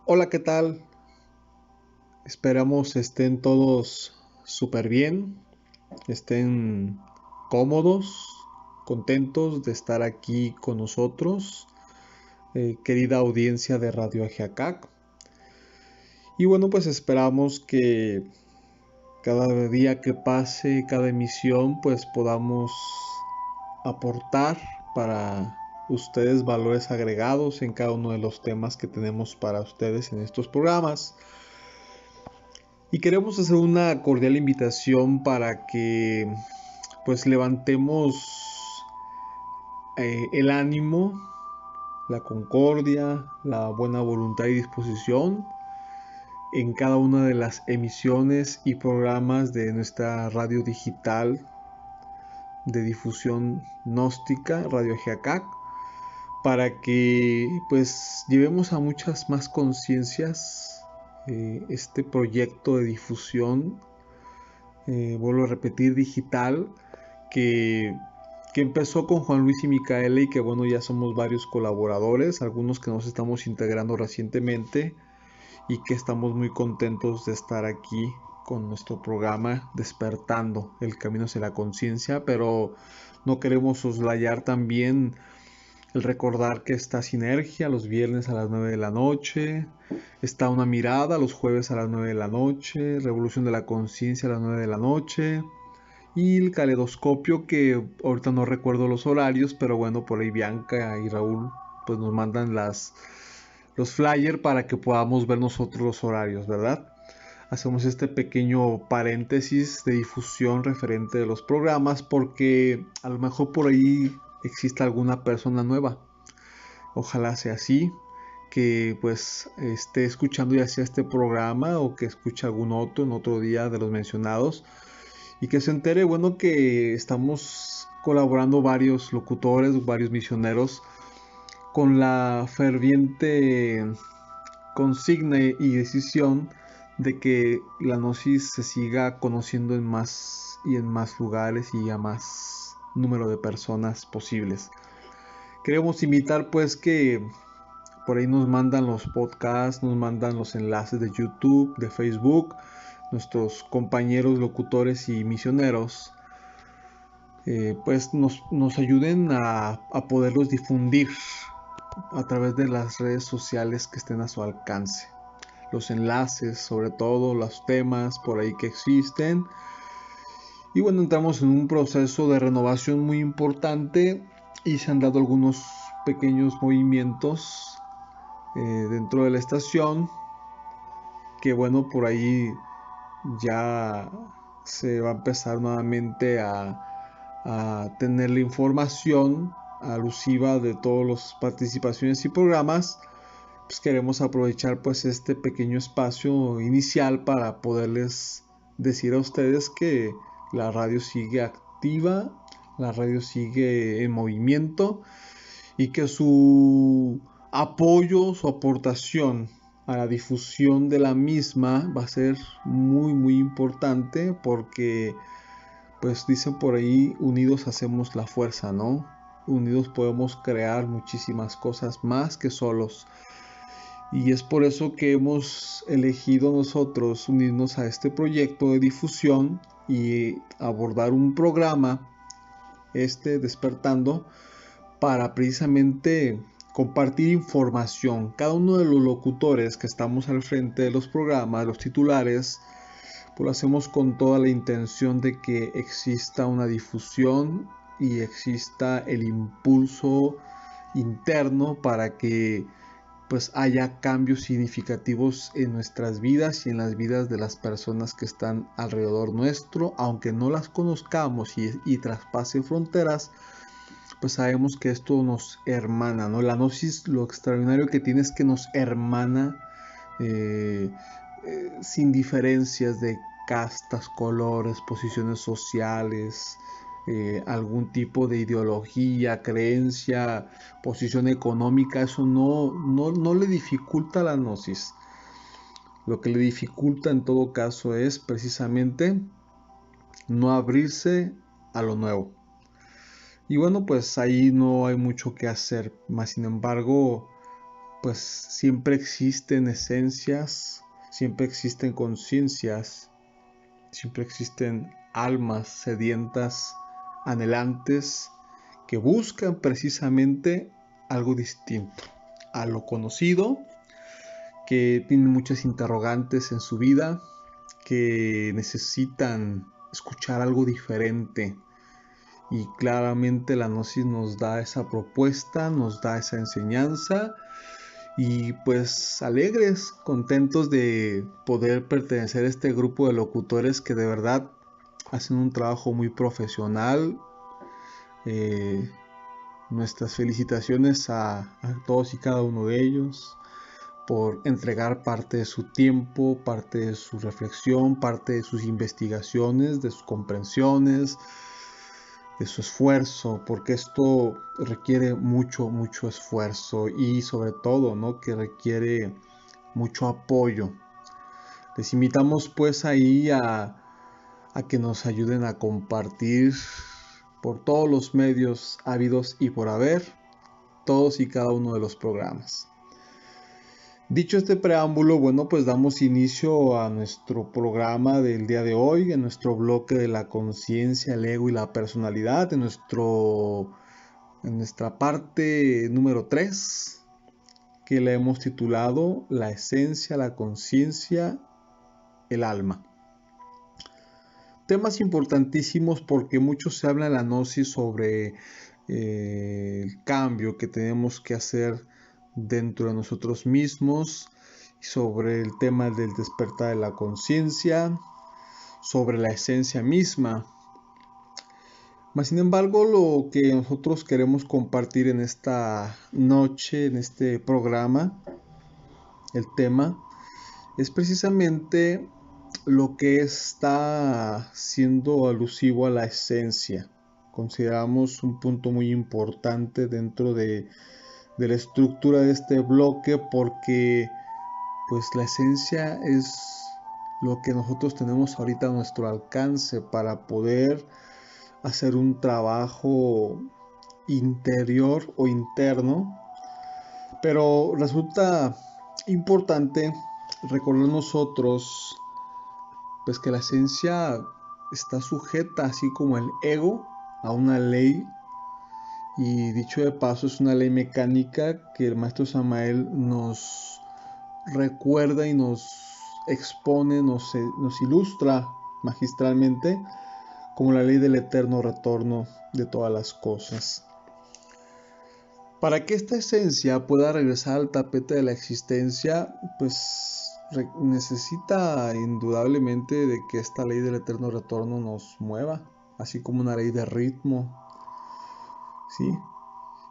Hola, ¿qué tal? Esperamos estén todos súper bien, estén cómodos, contentos de estar aquí con nosotros, querida audiencia de Radio Ajiacac. Y bueno, pues esperamos que cada día que pase, cada emisión, pues podamos aportar para ustedes valores agregados en cada uno de los temas que tenemos para ustedes en estos programas. Y queremos hacer una cordial invitación para que pues levantemos el ánimo, la concordia, la buena voluntad y disposición en cada una de las emisiones y programas de nuestra radio digital de difusión gnóstica, Radio Jiacac, para que pues llevemos a muchas más conciencias este proyecto de difusión, vuelvo a repetir, digital, que, que empezó con Juan Luis y Micaela y que bueno, ya somos varios colaboradores, algunos que nos estamos integrando recientemente y que estamos muy contentos de estar aquí con nuestro programa Despertando el Camino hacia la Conciencia, pero no queremos soslayar también el recordar que está Sinergia los viernes a las 9 de la noche, está Una Mirada los jueves a las 9 de la noche, Revolución de la Conciencia a las 9 de la noche, y el Caleidoscopio, que ahorita no recuerdo los horarios, pero bueno, por ahí Bianca y Raúl pues nos mandan los flyers para que podamos ver nosotros los horarios, ¿verdad? Hacemos este pequeño paréntesis de difusión referente de los programas porque a lo mejor por ahí existe alguna persona nueva. Ojalá sea así, que pues esté escuchando ya sea este programa o que escuche algún otro en otro día de los mencionados y que se entere, bueno, que estamos colaborando varios locutores, varios misioneros con la ferviente consigna y decisión de que la gnosis se siga conociendo en más y en más lugares y a más número de personas posibles. Queremos invitar pues que por ahí nos mandan los podcasts, nos mandan los enlaces de YouTube, de Facebook, nuestros compañeros locutores y misioneros, pues nos ayuden a poderlos difundir a través de las redes sociales que estén a su alcance. Los enlaces, sobre todo los temas por ahí que existen. Y bueno, entramos en un proceso de renovación muy importante y se han dado algunos pequeños movimientos dentro de la estación que bueno, por ahí ya se va a empezar nuevamente a tener la información alusiva de todas las participaciones y programas. Pues queremos aprovechar pues este pequeño espacio inicial para poderles decir a ustedes que la radio sigue activa, la radio sigue en movimiento y que su apoyo, su aportación a la difusión de la misma va a ser muy importante porque pues dicen por ahí, unidos hacemos la fuerza, ¿no? Unidos podemos crear muchísimas cosas más que solos. Y es por eso que hemos elegido nosotros unirnos a este proyecto de difusión y abordar un programa, Despertando, para precisamente compartir información. Cada uno de los locutores que estamos al frente de los programas, los titulares, pues lo hacemos con toda la intención de que exista una difusión y exista el impulso interno para que pues haya cambios significativos en nuestras vidas y en las vidas de las personas que están alrededor nuestro, aunque no las conozcamos y traspase fronteras, pues sabemos que esto nos hermana, ¿no? La gnosis, lo extraordinario que tiene es que nos hermana eh, sin diferencias de castas, colores, posiciones sociales, algún tipo de ideología, creencia, posición económica, eso no le dificulta la gnosis. Lo que le dificulta en todo caso es precisamente no abrirse a lo nuevo. Y bueno, pues ahí no hay mucho que hacer, más sin embargo, pues siempre existen esencias, siempre existen conciencias, siempre existen almas sedientas, anhelantes, que buscan precisamente algo distinto a lo conocido, que tienen muchas interrogantes en su vida, que necesitan escuchar algo diferente. Y claramente la Gnosis nos da esa propuesta, nos da esa enseñanza, y pues alegres, contentos de poder pertenecer a este grupo de locutores que de verdad hacen un trabajo muy profesional. Nuestras felicitaciones a todos y cada uno de ellos por entregar parte de su tiempo, parte de su reflexión, parte de sus investigaciones, de sus comprensiones, de su esfuerzo, porque esto requiere mucho esfuerzo, y sobre todo, ¿no?, que requiere mucho apoyo. Les invitamos pues ahí a que nos ayuden a compartir por todos los medios habidos y por haber todos y cada uno de los programas. Dicho este preámbulo, bueno, pues damos inicio a nuestro programa del día de hoy, en nuestro bloque de la conciencia, el ego y la personalidad, en nuestra parte número 3, que le hemos titulado La esencia, la conciencia, el alma. Temas importantísimos porque mucho se habla en la Gnosis sobre el cambio que tenemos que hacer dentro de nosotros mismos, sobre el tema del despertar de la conciencia, sobre la esencia misma. Mas, sin embargo, lo que nosotros queremos compartir en esta noche, en este programa, el tema, es precisamente lo que está siendo alusivo a la esencia. Consideramos un punto muy importante dentro de la estructura de este bloque, porque pues la esencia es lo que nosotros tenemos ahorita a nuestro alcance para poder hacer un trabajo interior o interno. Pero resulta importante recordar nosotros pues que la esencia está sujeta, así como el ego, a una ley. Y dicho de paso, es una ley mecánica que el maestro Samael nos recuerda y nos expone, nos ilustra magistralmente como la ley del eterno retorno de todas las cosas. Para que esta esencia pueda regresar al tapete de la existencia, pues necesita indudablemente de que esta ley del eterno retorno nos mueva, así como una ley de ritmo, ¿sí?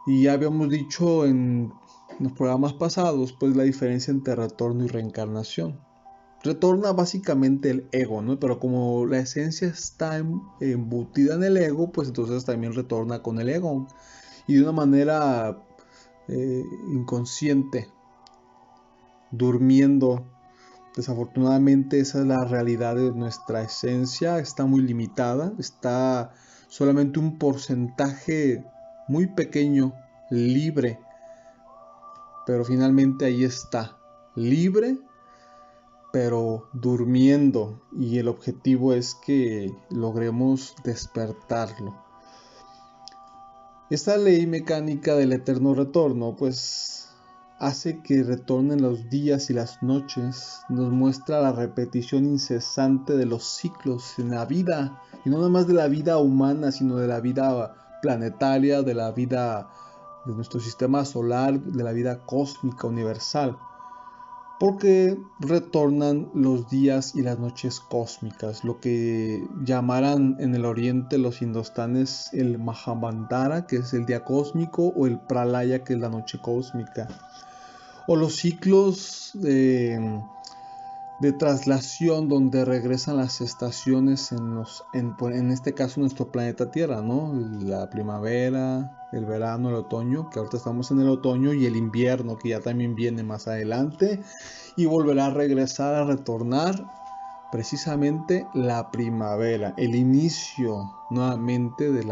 Y ya habíamos dicho en los programas pasados, pues la diferencia entre retorno y reencarnación. Retorna básicamente el ego, ¿no? Pero como la esencia está embutida en el ego, pues entonces también retorna con el ego. Y de una manera inconsciente, durmiendo. Desafortunadamente esa es la realidad de nuestra esencia, está muy limitada, está solamente un porcentaje muy pequeño, libre, pero finalmente ahí está, libre, pero durmiendo, y el objetivo es que logremos despertarlo. Esta ley mecánica del eterno retorno, pues hace que retornen los días y las noches, nos muestra la repetición incesante de los ciclos en la vida, y no nada más de la vida humana, sino de la vida planetaria, de la vida de nuestro sistema solar, de la vida cósmica universal, porque retornan los días y las noches cósmicas, lo que llamarán en el oriente los indostanes el Mahamandara, que es el día cósmico, o el Pralaya, que es la noche cósmica, o los ciclos de traslación, donde regresan las estaciones en este caso nuestro planeta Tierra, ¿no? La primavera, el verano, el otoño, que ahorita estamos en el otoño, y el invierno, que ya también viene más adelante, y volverá a regresar, a retornar precisamente la primavera, el inicio nuevamente de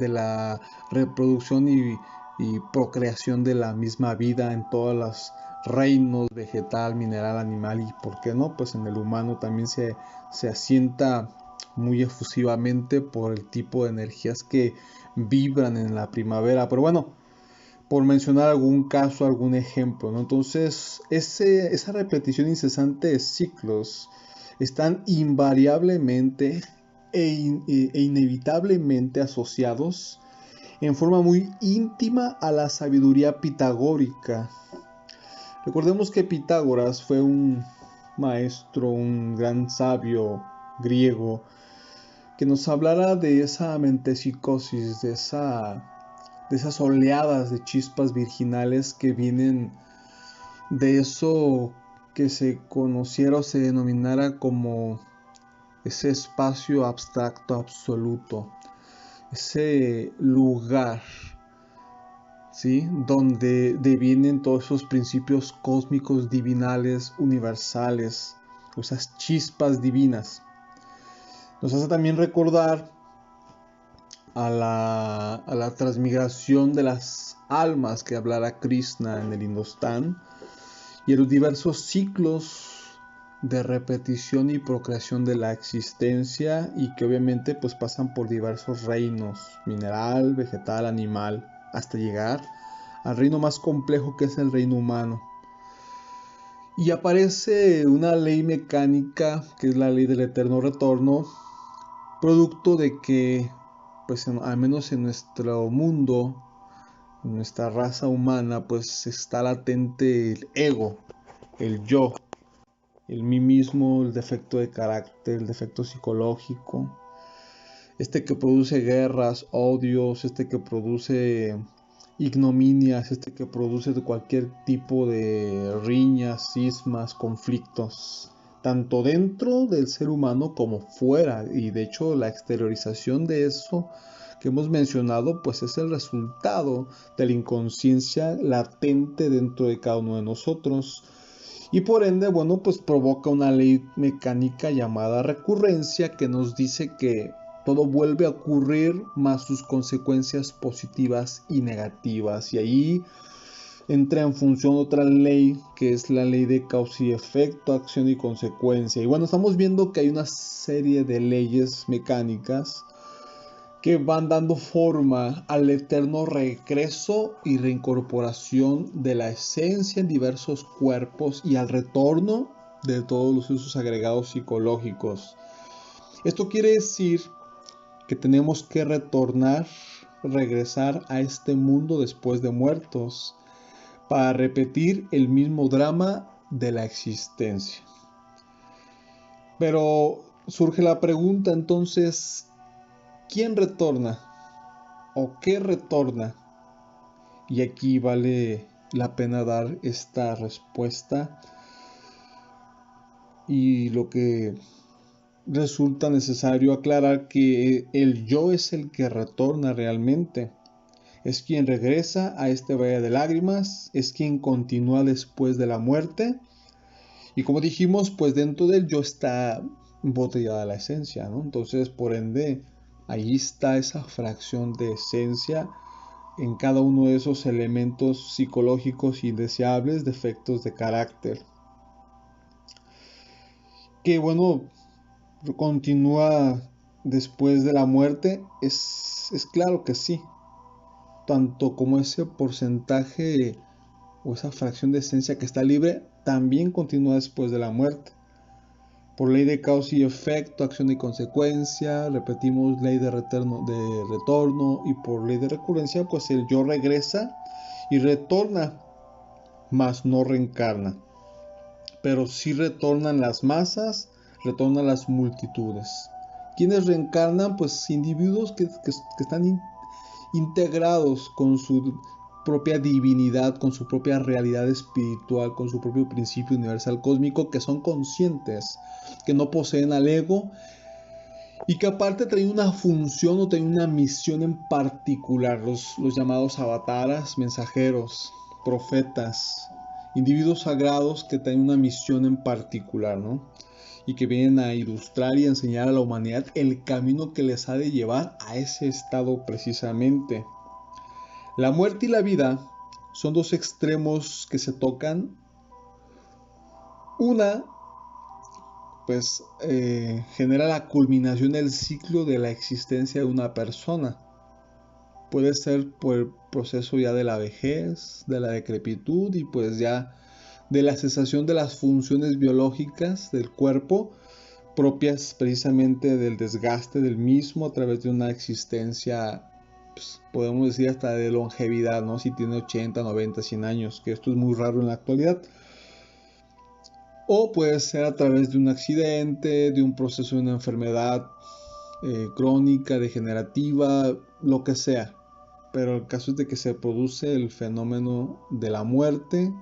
la reproducción y y procreación de la misma vida en todos los reinos, vegetal, mineral, animal y, ¿por qué no? Pues en el humano también se asienta muy efusivamente por el tipo de energías que vibran en la primavera. Pero bueno, por mencionar algún caso, algún ejemplo, ¿no? Entonces, esa repetición incesante de ciclos están invariablemente e inevitablemente asociados en forma muy íntima a la sabiduría pitagórica. Recordemos que Pitágoras fue un maestro, un gran sabio griego, que nos hablara de esa mentepsicosis, de esas oleadas de chispas virginales que vienen de eso que se conociera o se denominara como ese espacio abstracto absoluto, ese lugar, ¿sí? Donde devienen todos esos principios cósmicos, divinales, universales, esas chispas divinas. Nos hace también recordar a la transmigración de las almas que hablara Krishna en el Indostán y a los diversos ciclos de repetición y procreación de la existencia y que obviamente pues pasan por diversos reinos, mineral, vegetal, animal, hasta llegar al reino más complejo que es el reino humano. Y aparece una ley mecánica que es la ley del eterno retorno, producto de que pues al menos en nuestro mundo, en nuestra raza humana, pues está latente el ego, el yo, el mí mismo, el defecto de carácter, el defecto psicológico, este que produce guerras, odios, este que produce ignominias, este que produce cualquier tipo de riñas, cismas, conflictos, tanto dentro del ser humano como fuera, y de hecho la exteriorización de eso que hemos mencionado pues es el resultado de la inconsciencia latente dentro de cada uno de nosotros. Y por ende, bueno, pues provoca una ley mecánica llamada recurrencia que nos dice que todo vuelve a ocurrir más sus consecuencias positivas y negativas. Y ahí entra en función otra ley que es la ley de causa y efecto, acción y consecuencia. Y bueno, estamos viendo que hay una serie de leyes mecánicas que van dando forma al eterno regreso y reincorporación de la esencia en diversos cuerpos y al retorno de todos los usos agregados psicológicos. Esto quiere decir que tenemos que regresar a este mundo después de muertos, para repetir el mismo drama de la existencia. Pero surge la pregunta entonces, ¿quién retorna? ¿O qué retorna? Y aquí vale la pena dar esta respuesta. Y lo que resulta necesario aclarar que el yo es el que retorna realmente. Es quien regresa a este valle de lágrimas, es quien continúa después de la muerte. Y como dijimos, pues dentro del yo está embotellada la esencia, ¿no? Entonces, por ende, ahí está esa fracción de esencia en cada uno de esos elementos psicológicos indeseables, defectos de carácter. Que bueno, continúa después de la muerte, es claro que sí. Tanto como ese porcentaje o esa fracción de esencia que está libre, también continúa después de la muerte. Por ley de causa y efecto, acción y consecuencia, repetimos ley de retorno y por ley de recurrencia, pues el yo regresa y retorna, mas no reencarna. Pero sí retornan las masas, retornan las multitudes. ¿Quiénes reencarnan? Pues individuos que están integrados con su propia divinidad, con su propia realidad espiritual, con su propio principio universal cósmico, que son conscientes, que no poseen al ego y que aparte traen una función o traen una misión en particular, los llamados avataras, mensajeros, profetas, individuos sagrados que traen una misión en particular, ¿no? Y que vienen a ilustrar y enseñar a la humanidad el camino que les ha de llevar a ese estado precisamente. La muerte y la vida son dos extremos que se tocan. Una, pues, genera la culminación del ciclo de la existencia de una persona. Puede ser por el proceso ya de la vejez, de la decrepitud y pues ya de la cesación de las funciones biológicas del cuerpo propias precisamente del desgaste del mismo a través de una existencia, pues, podemos decir hasta de longevidad, ¿no? Si tiene 80, 90, 100 años, que esto es muy raro en la actualidad. O puede ser a través de un accidente, de un proceso de una enfermedad crónica, degenerativa, lo que sea. Pero el caso es de que se produce el fenómeno de la muerte,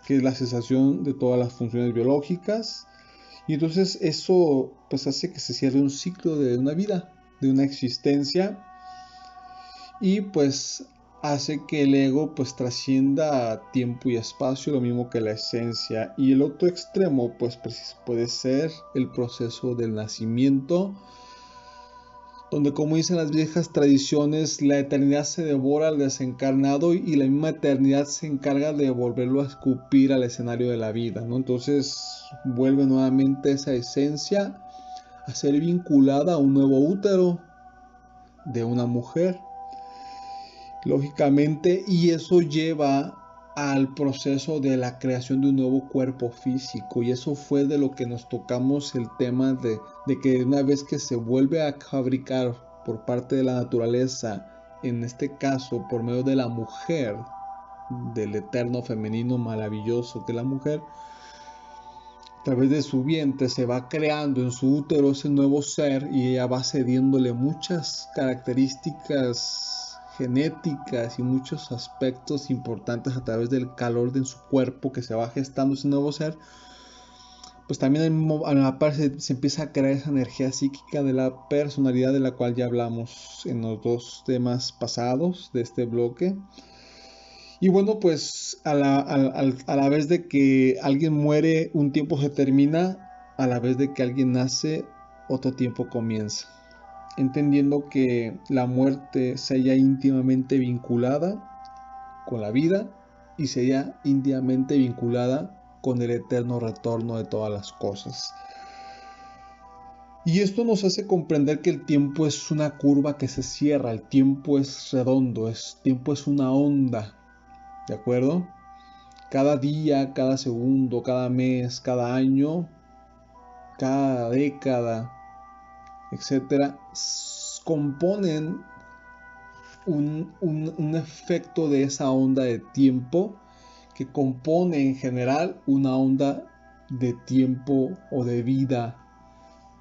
que es la cesación de todas las funciones biológicas. Y entonces eso pues hace que se cierre un ciclo de una vida, de una existencia, y pues hace que el ego pues trascienda tiempo y espacio, lo mismo que la esencia. Y el otro extremo pues puede ser el proceso del nacimiento, donde, como dicen las viejas tradiciones, la eternidad se devora al desencarnado y la misma eternidad se encarga de volverlo a escupir al escenario de la vida, ¿no? Entonces vuelve nuevamente esa esencia a ser vinculada a un nuevo útero de una mujer, lógicamente, y eso lleva al proceso de la creación de un nuevo cuerpo físico. Y eso fue de lo que nos tocamos el tema de que una vez que se vuelve a fabricar por parte de la naturaleza, en este caso por medio de la mujer, del eterno femenino maravilloso que es la mujer, a través de su vientre se va creando en su útero ese nuevo ser y ella va cediéndole muchas características genéticas y muchos aspectos importantes a través del calor de su cuerpo que se va gestando ese nuevo ser. Pues también a la par se empieza a crear esa energía psíquica de la personalidad, de la cual ya hablamos en los dos temas pasados de este bloque. Y bueno, pues a la vez de que alguien muere, un tiempo se termina, a la vez de que alguien nace, otro tiempo comienza. Entendiendo que la muerte se halla íntimamente vinculada con la vida y se halla íntimamente vinculada con el eterno retorno de todas las cosas. Y esto nos hace comprender que el tiempo es una curva que se cierra, el tiempo es redondo, el tiempo es una onda, ¿de acuerdo? Cada día, cada segundo, cada mes, cada año, cada década, etcétera, componen un efecto de esa onda de tiempo que compone en general una onda de tiempo o de vida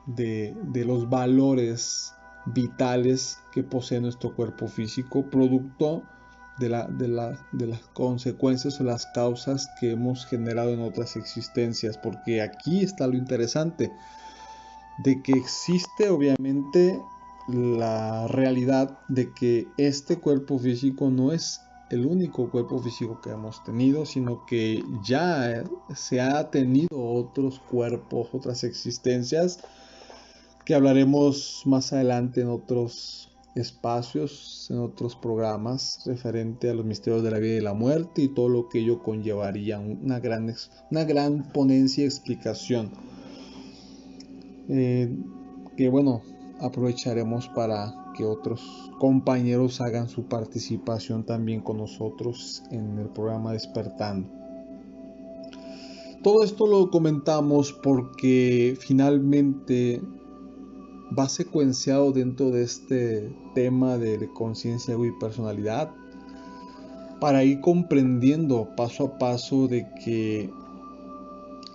de los valores vitales que posee nuestro cuerpo físico, producto de las consecuencias o las causas que hemos generado en otras existencias. Porque aquí está lo interesante, de que existe obviamente la realidad de que este cuerpo físico no es el único cuerpo físico que hemos tenido, sino que ya se ha tenido otros cuerpos, otras existencias, que hablaremos más adelante en otros espacios, en otros programas, referente a los misterios de la vida y la muerte y todo lo que ello conllevaría, una gran ponencia y explicación, que bueno, aprovecharemos para que otros compañeros hagan su participación también con nosotros en el programa Despertando. Todo esto lo comentamos porque finalmente va secuenciado dentro de este tema de conciencia y personalidad, para ir comprendiendo paso a paso de que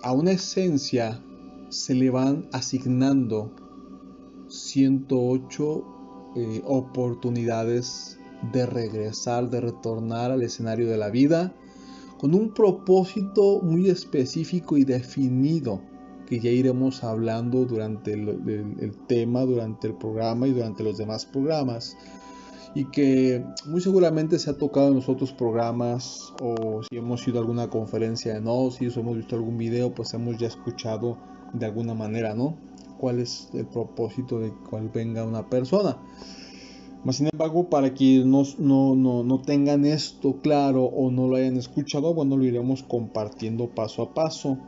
a una esencia se le van asignando 108 oportunidades de regresar, de retornar al escenario de la vida, con un propósito muy específico y definido, que ya iremos hablando durante el tema, durante el programa y durante los demás programas, y que muy seguramente se ha tocado en los otros programas, o si hemos ido a alguna conferencia de Gnosis o hemos visto algún video, pues hemos ya escuchado de alguna manera, ¿no?, cuál es el propósito de cual venga una persona. Mas sin embargo, para quienes no tengan esto claro o no lo hayan escuchado, bueno, lo iremos compartiendo paso a paso.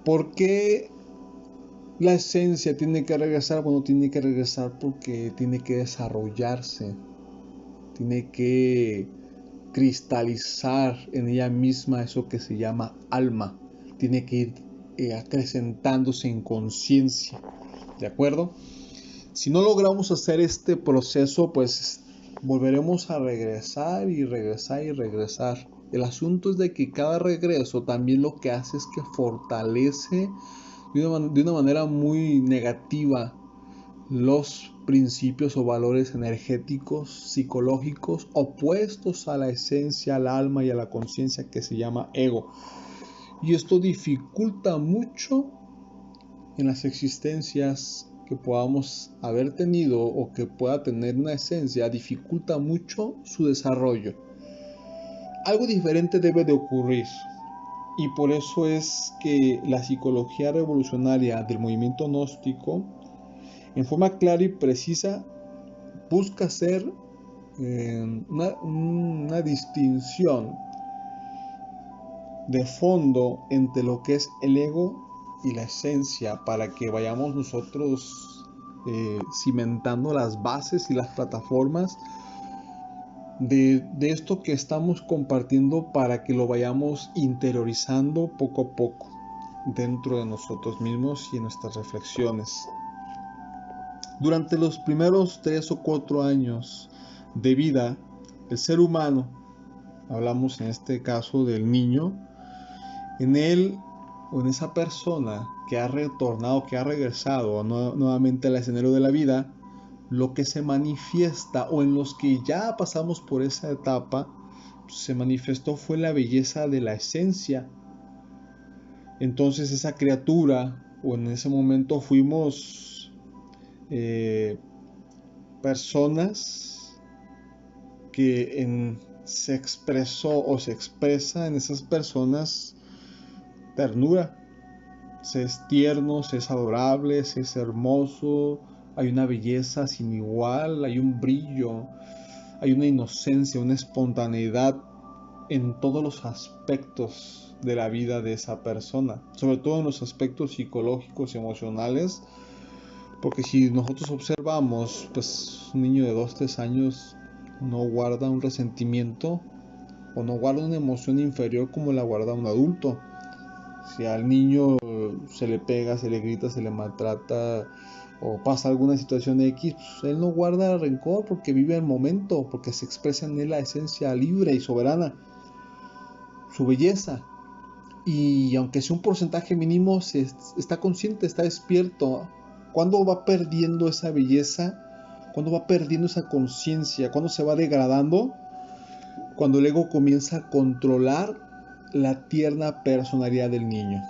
¿Por qué la esencia tiene que regresar? Bueno, tiene que regresar porque tiene que desarrollarse, tiene que cristalizar en ella misma eso que se llama alma, tiene que ir acrecentándose en conciencia, ¿de acuerdo? Si no logramos hacer este proceso, pues volveremos a regresar y regresar y regresar. El asunto es de que cada regreso también lo que hace es que fortalece de una manera muy negativa los principios o valores energéticos, psicológicos, opuestos a la esencia, al alma y a la conciencia, que se llama ego. Y esto dificulta mucho en las existencias que podamos haber tenido o que pueda tener una esencia, dificulta mucho su desarrollo. Algo diferente debe de ocurrir, y por eso es que la psicología revolucionaria del movimiento gnóstico, en forma clara y precisa, busca hacer una distinción de fondo entre lo que es el ego y la esencia, para que vayamos nosotros cimentando las bases y las plataformas de esto que estamos compartiendo, para que lo vayamos interiorizando poco a poco dentro de nosotros mismos y en nuestras reflexiones. Durante los primeros 3 o 4 años de vida, el ser humano, hablamos en este caso del niño, en él o en esa persona que ha retornado, que ha regresado nuevamente al escenario de la vida, lo que se manifiesta, o en los que ya pasamos por esa etapa, se manifestó fue la belleza de la esencia. Entonces esa criatura, o en ese momento fuimos personas que se expresó o se expresa en esas personas ternura. Se es tierno, se es adorable, se es hermoso, hay una belleza sin igual, hay un brillo, hay una inocencia, una espontaneidad en todos los aspectos de la vida de esa persona, sobre todo en los aspectos psicológicos y emocionales, porque si nosotros observamos, pues un niño de 2-3 años no guarda un resentimiento o no guarda una emoción inferior como la guarda un adulto. Si al niño se le pega, se le grita, se le maltrata o pasa alguna situación X, pues él no guarda rencor porque vive el momento, porque se expresa en él la esencia libre y soberana, su belleza. Y aunque sea un porcentaje mínimo, está consciente, está despierto. ¿Cuándo va perdiendo esa belleza? ¿Cuándo va perdiendo esa conciencia? ¿Cuándo se va degradando? Cuando el ego comienza a controlar la tierna personalidad del niño.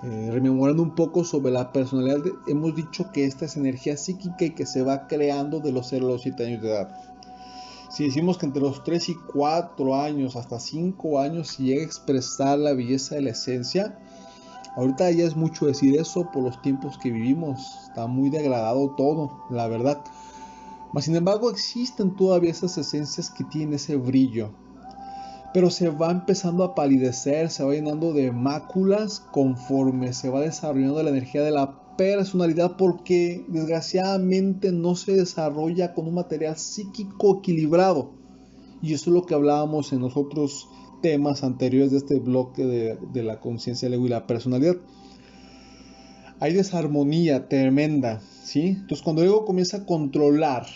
Rememorando un poco sobre la personalidad, hemos dicho que esta es energía psíquica y que se va creando de los 0 a los 7 años de edad. Si decimos que entre los 3 y 4 años hasta 5 años se llega a expresar la belleza de la esencia, ahorita ya es mucho decir eso por los tiempos que vivimos, está muy degradado todo, la verdad. Mas sin embargo existen todavía esas esencias que tienen ese brillo, pero se va empezando a palidecer, se va llenando de máculas conforme se va desarrollando la energía de la personalidad, porque desgraciadamente no se desarrolla con un material psíquico equilibrado. Y eso es lo que hablábamos en los otros temas anteriores de este bloque de la conciencia, el ego y la personalidad. Hay desarmonía tremenda, ¿sí? Entonces cuando el ego comienza a controlar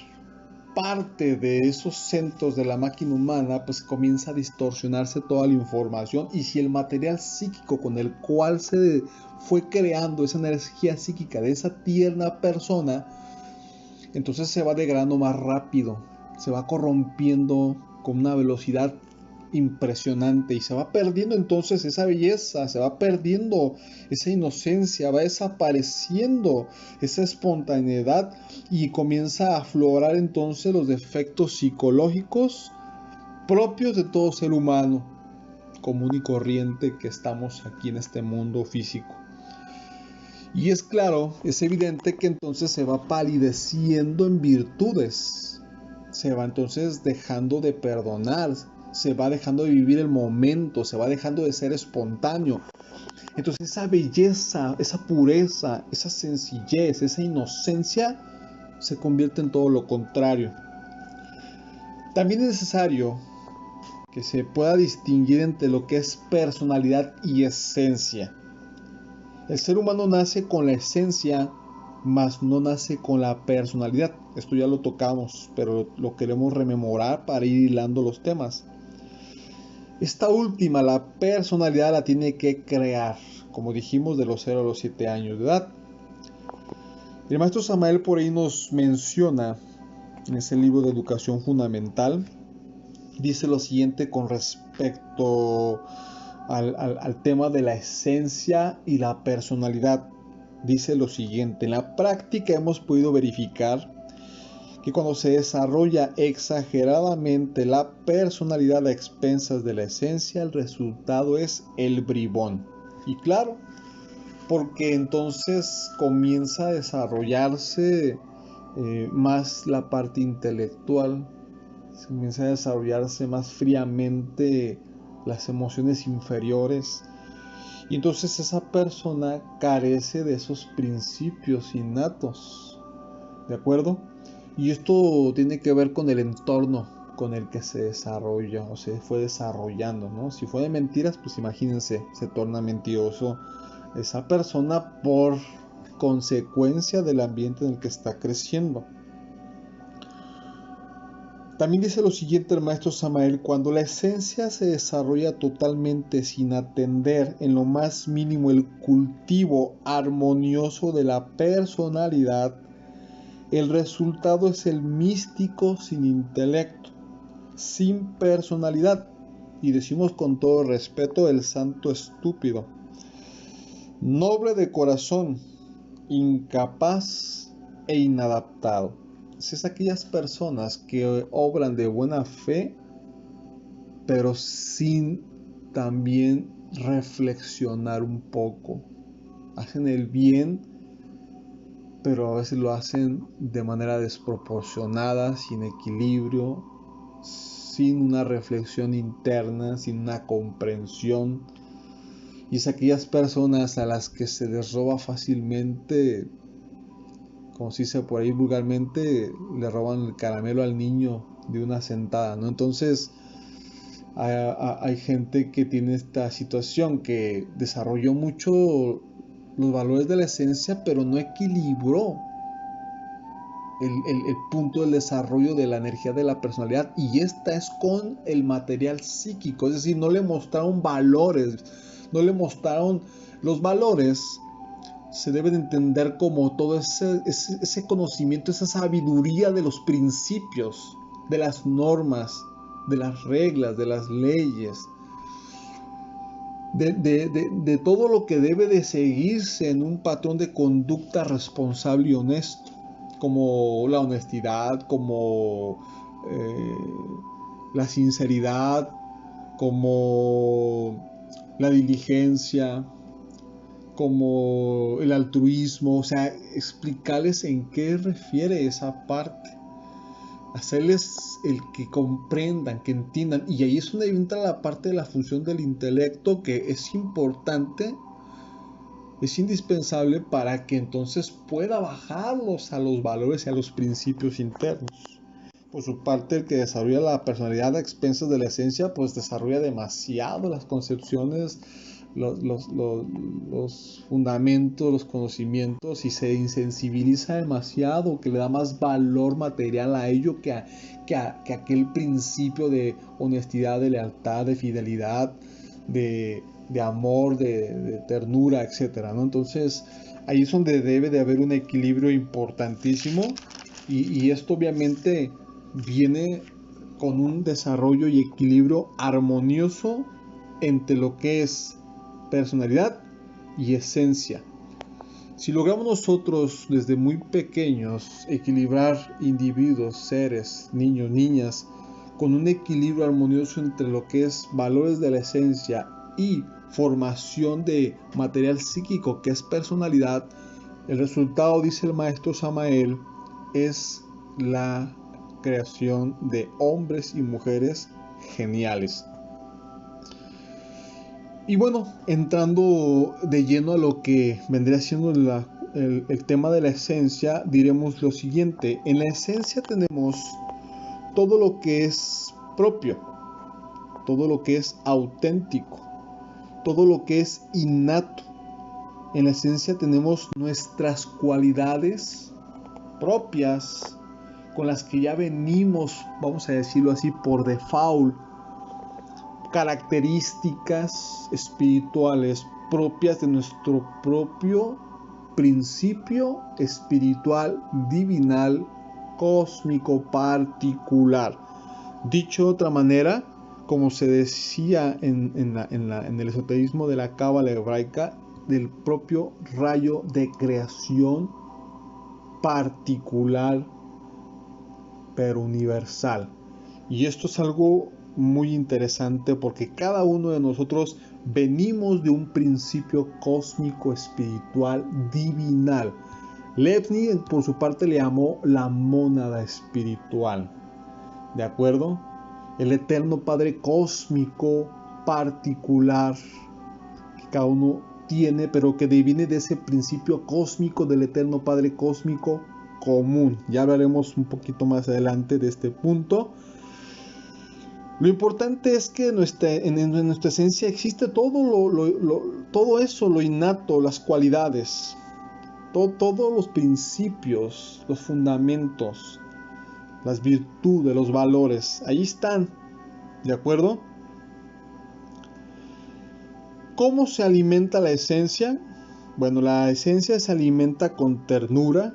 parte de esos centros de la máquina humana, pues comienza a distorsionarse toda la información, y si el material psíquico con el cual se fue creando esa energía psíquica de esa tierna persona, entonces se va degradando más rápido, se va corrompiendo con una velocidad impresionante y se va perdiendo entonces esa belleza, se va perdiendo esa inocencia, va desapareciendo esa espontaneidad y comienza a aflorar entonces los defectos psicológicos propios de todo ser humano común y corriente que estamos aquí en este mundo físico. Y es claro, es evidente que entonces se va palideciendo en virtudes, se va entonces dejando de perdonar, se va dejando de vivir el momento, se va dejando de ser espontáneo. Entonces esa belleza, esa pureza, esa sencillez, esa inocencia se convierte en todo lo contrario. También es necesario que se pueda distinguir entre lo que es personalidad y esencia. El ser humano nace con la esencia, mas no nace con la personalidad. Esto ya lo tocamos, pero lo queremos rememorar para ir hilando los temas. Esta última, la personalidad, la tiene que crear, como dijimos, de los 0 a los 7 años de edad. El maestro Samael por ahí nos menciona, en ese libro de educación fundamental, dice lo siguiente con respecto al tema de la esencia y la personalidad. Dice lo siguiente: en la práctica hemos podido verificar que cuando se desarrolla exageradamente la personalidad a expensas de la esencia, el resultado es el bribón. Y claro, porque entonces comienza a desarrollarse más la parte intelectual, comienza a desarrollarse más fríamente las emociones inferiores, y entonces esa persona carece de esos principios innatos, ¿de acuerdo? Y esto tiene que ver con el entorno con el que se desarrolla o se fue desarrollando, ¿no? Si fue de mentiras, pues imagínense, se torna mentiroso esa persona por consecuencia del ambiente en el que está creciendo. También dice lo siguiente el maestro Samael: cuando la esencia se desarrolla totalmente sin atender en lo más mínimo el cultivo armonioso de la personalidad, el resultado es el místico sin intelecto, sin personalidad, y decimos con todo respeto, el santo estúpido, noble de corazón, incapaz e inadaptado. Es aquellas personas que obran de buena fe, pero sin también reflexionar un poco. Hacen el bien, pero a veces lo hacen de manera desproporcionada, sin equilibrio, sin una reflexión interna, sin una comprensión. Y es aquellas personas a las que se les roba fácilmente, como se dice por ahí vulgarmente, le roban el caramelo al niño de una sentada, ¿no? Entonces hay gente que tiene esta situación, que desarrolló mucho los valores de la esencia, pero no equilibró el punto del desarrollo de la energía de la personalidad, y esta es con el material psíquico, es decir, no le mostraron valores, no le mostraron los valores. Se deben entender como todo ese conocimiento, esa sabiduría de los principios, de las normas, de las reglas, de las leyes, de todo lo que debe de seguirse en un patrón de conducta responsable y honesto, como la honestidad, como la sinceridad, como la diligencia, como el altruismo. O sea, explicarles en qué refiere esa parte, hacerles el que comprendan, que entiendan. Y ahí es donde entra la parte de la función del intelecto, que es importante, es indispensable para que entonces pueda bajarlos a los valores y a los principios internos. Por su parte, el que desarrolla la personalidad a expensas de la esencia, pues desarrolla demasiado las concepciones, los fundamentos, los conocimientos, y se insensibiliza demasiado, que le da más valor material a ello que aquel principio de honestidad, de lealtad, de fidelidad, de amor, de ternura, etcétera, ¿no? Entonces ahí es donde debe de haber un equilibrio importantísimo, y esto obviamente viene con un desarrollo y equilibrio armonioso entre lo que es personalidad y esencia. Si logramos nosotros desde muy pequeños equilibrar individuos, seres, niños, niñas, con un equilibrio armonioso entre lo que es valores de la esencia y formación de material psíquico que es personalidad, el resultado, dice el maestro Samael, es la creación de hombres y mujeres geniales. Y bueno, entrando de lleno a lo que vendría siendo el tema de la esencia, diremos lo siguiente. En la esencia tenemos todo lo que es propio, todo lo que es auténtico, todo lo que es innato. En la esencia tenemos nuestras cualidades propias, con las que ya venimos, vamos a decirlo así, por default, características espirituales propias de nuestro propio principio espiritual, divinal, cósmico, particular. Dicho de otra manera, como se decía en el esoterismo de la cábala hebraica, del propio rayo de creación particular pero universal. Y esto es algo muy interesante porque cada uno de nosotros venimos de un principio cósmico, espiritual, divinal. Leibniz por su parte le llamó la mónada espiritual. ¿De acuerdo? El eterno Padre cósmico particular que cada uno tiene, pero que viene de ese principio cósmico del eterno Padre cósmico común. Ya hablaremos un poquito más adelante de este punto. Lo importante es que en nuestra esencia existe todo eso, lo innato, las cualidades, todos los principios, los fundamentos, las virtudes, los valores. Ahí están, ¿de acuerdo? ¿Cómo se alimenta la esencia? Bueno, la esencia se alimenta con ternura,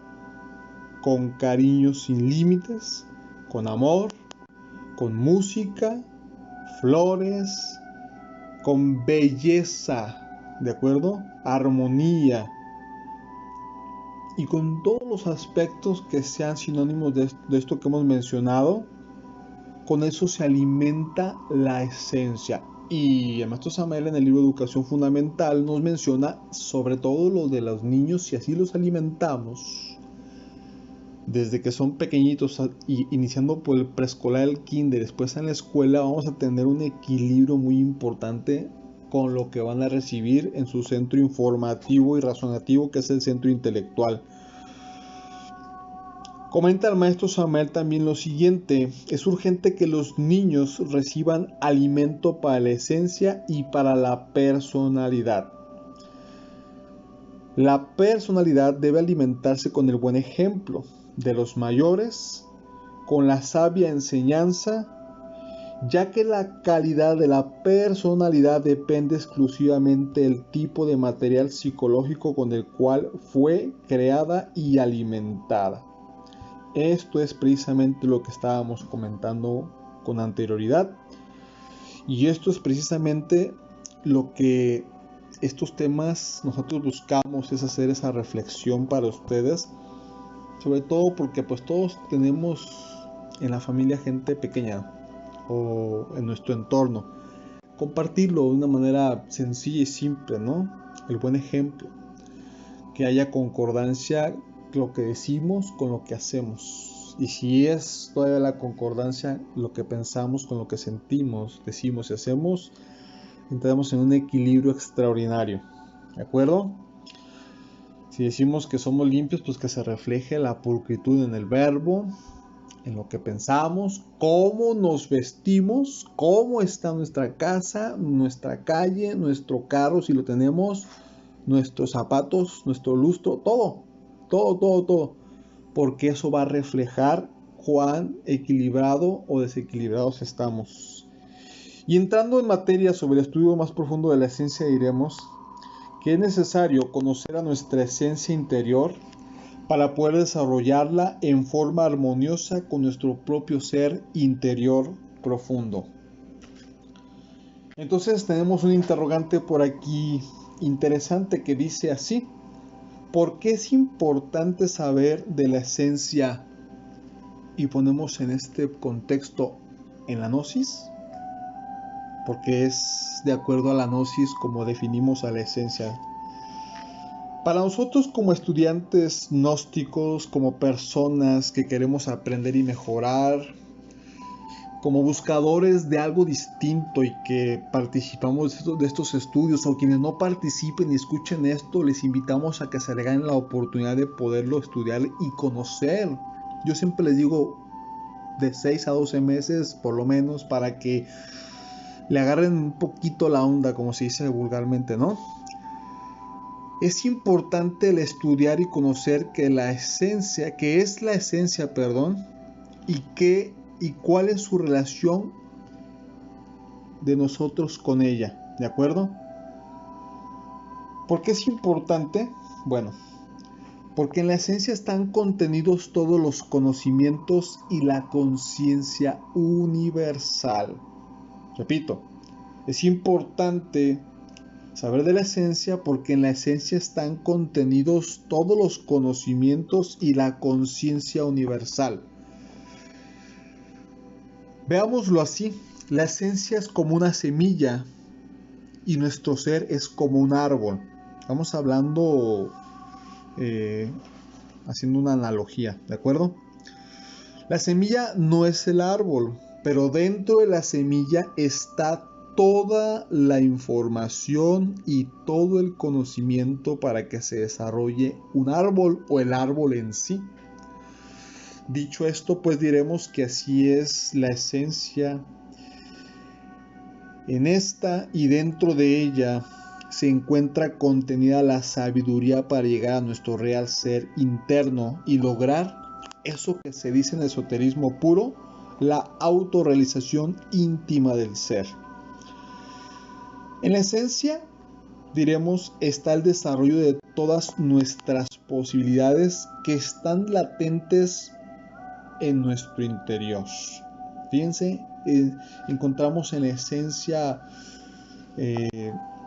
con cariño sin límites, con amor, con música, flores, con belleza, ¿de acuerdo? Armonía. Y con todos los aspectos que sean sinónimos de esto que hemos mencionado, con eso se alimenta la esencia. Y el maestro Samael en el libro Educación Fundamental nos menciona sobre todo lo de los niños, si así los alimentamos, desde que son pequeñitos, iniciando por el preescolar, el kinder, después en la escuela, vamos a tener un equilibrio muy importante con lo que van a recibir en su centro informativo y razonativo, que es el centro intelectual. Comenta el maestro Samael también lo siguiente: es urgente que los niños reciban alimento para la esencia y para la personalidad. La personalidad debe alimentarse con el buen ejemplo de los mayores, con la sabia enseñanza, ya que la calidad de la personalidad depende exclusivamente del tipo de material psicológico con el cual fue creada y alimentada. Esto es precisamente lo que estábamos comentando con anterioridad, y esto es precisamente lo que estos temas nosotros buscamos, es hacer esa reflexión para ustedes, sobre todo porque pues todos tenemos en la familia gente pequeña o en nuestro entorno. Compartirlo de una manera sencilla y simple, ¿no? El buen ejemplo, que haya concordancia lo que decimos con lo que hacemos, y si es todavía la concordancia lo que pensamos con lo que sentimos, decimos y hacemos, entramos en un equilibrio extraordinario, ¿de acuerdo? Si decimos que somos limpios, pues que se refleje la pulcritud en el verbo, en lo que pensamos, cómo nos vestimos, cómo está nuestra casa, nuestra calle, nuestro carro si lo tenemos, nuestros zapatos, nuestro lustro, todo, porque eso va a reflejar cuán equilibrado o desequilibrados estamos. Y entrando en materia sobre el estudio más profundo de la esencia, diremos que es necesario conocer a nuestra esencia interior para poder desarrollarla en forma armoniosa con nuestro propio ser interior profundo. Entonces tenemos un interrogante por aquí interesante que dice así: ¿por qué es importante saber de la esencia? Y ponemos en este contexto en la gnosis. porque es de acuerdo a la gnosis como definimos a la esencia. Para nosotros como estudiantes gnósticos, como personas que queremos aprender y mejorar, como buscadores de algo distinto y que participamos de estos estudios, o quienes no participen y escuchen esto, les invitamos a que se regalen la oportunidad de poderlo estudiar y conocer. Yo siempre les digo de 6 a 12 meses por lo menos, para que le agarren un poquito la onda, como se dice vulgarmente, ¿no? Es importante el estudiar y conocer que es la esencia, y cuál es su relación de nosotros con ella, ¿de acuerdo? ¿Por qué es importante? Bueno, porque en la esencia están contenidos todos los conocimientos y la conciencia universal. Repito, es importante saber de la esencia porque en la esencia están contenidos todos los conocimientos y la conciencia universal. Veámoslo así, la esencia es como una semilla y nuestro ser es como un árbol. Estamos hablando, haciendo una analogía, ¿de acuerdo? La semilla no es el árbol, pero dentro de la semilla está toda la información y todo el conocimiento para que se desarrolle un árbol o el árbol en sí. Dicho esto, pues diremos que así es la esencia. En esta y dentro de ella se encuentra contenida la sabiduría para llegar a nuestro real ser interno y lograr eso que se dice en el esoterismo puro, la autorrealización íntima del ser. En la esencia, diremos, está el desarrollo de todas nuestras posibilidades que están latentes en nuestro interior. Fíjense, encontramos en la esencia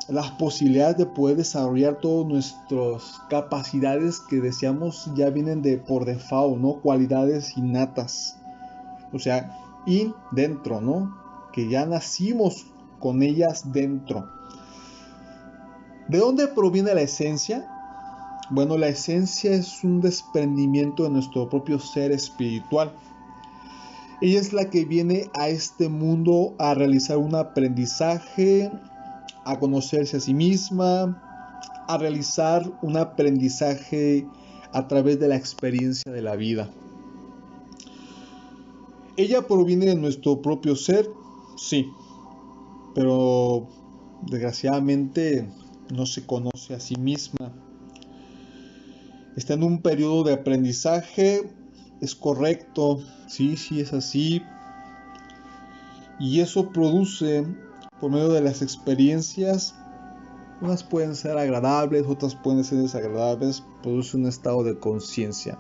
las posibilidades de poder desarrollar todas nuestras capacidades que deseamos ya vienen de por default, ¿no? Cualidades innatas. O sea, dentro, ¿no? Que ya nacimos con ellas dentro. ¿De dónde proviene la esencia? Bueno, la esencia es un desprendimiento de nuestro propio ser espiritual. Ella es la que viene a este mundo a realizar un aprendizaje, a conocerse a sí misma, a realizar un aprendizaje a través de la experiencia de la vida. ¿Ella proviene de nuestro propio ser? Sí, pero desgraciadamente no se conoce a sí misma. Está en un periodo de aprendizaje, es correcto, sí es así, y eso produce, por medio de las experiencias, unas pueden ser agradables, otras pueden ser desagradables, produce un estado de conciencia.